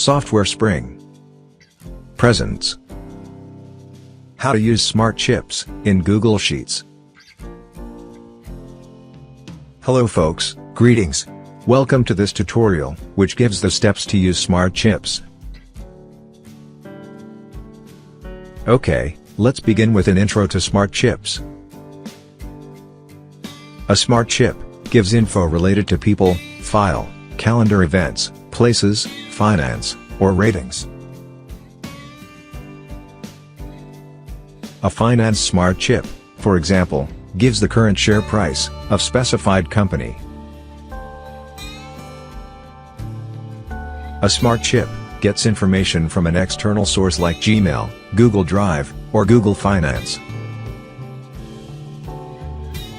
Software Spring. Presents. How to use smart chips in Google Sheets. Hello folks, greetings. Welcome to this tutorial, which gives the steps to use smart chips. Okay, let's begin with an intro to smart chips. A smart chip gives info related to people, file, calendar events, places, finance, or ratings. A finance smart chip, for example, gives the current share price of specified company. A smart chip gets information from an external source like Gmail, Google Drive, or Google Finance.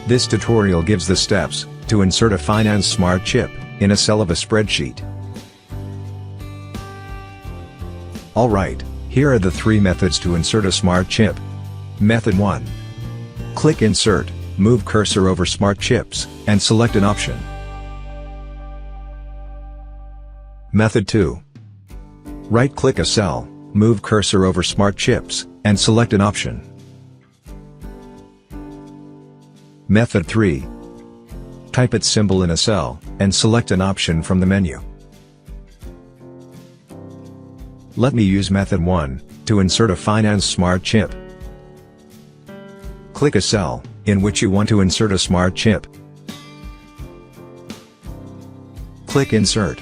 This tutorial gives the steps to insert a finance smart chip in a cell of a spreadsheet. Alright, here are the three methods to insert a smart chip. Method 1. Click Insert, move cursor over Smart Chips, and select an option. Method 2. Right-click a cell, move cursor over Smart Chips, and select an option. Method 3. Type its symbol in a cell, and select an option from the menu. Let me use Method 1, to insert a finance smart chip. Click a cell, in which you want to insert a smart chip. Click Insert.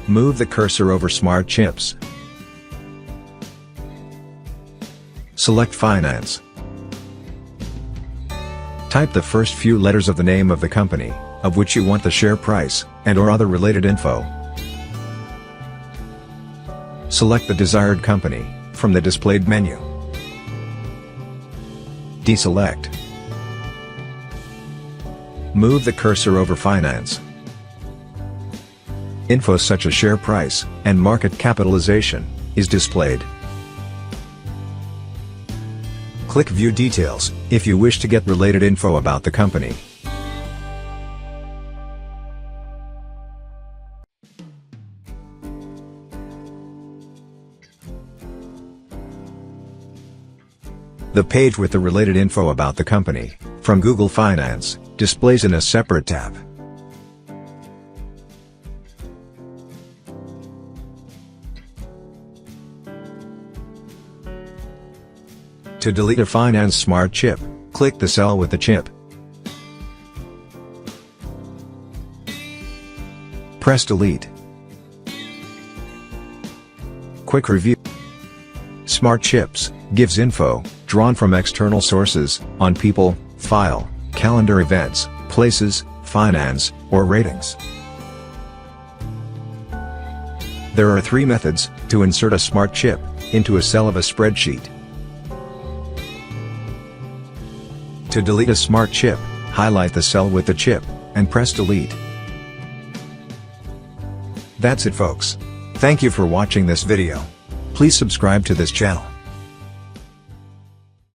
Move the cursor over Smart Chips. Select Finance. Type the first few letters of the name of the company, of which you want the share price, and/or other related info. Select the desired company, from the displayed menu. Deselect. Move the cursor over Finance. Info such as share price, and market capitalization, is displayed. Click View Details, if you wish to get related info about the company. The page with the related info about the company, from Google Finance, displays in a separate tab. To delete a finance smart chip, click the cell with the chip. Press Delete. Quick review. Smart chips gives info drawn from external sources on people, file, calendar events, places, finance, or ratings. There are three methods to insert a smart chip into a cell of a spreadsheet. To delete a smart chip, highlight the cell with the chip, and press Delete. That's it folks. Thank you for watching this video. Please subscribe to this channel.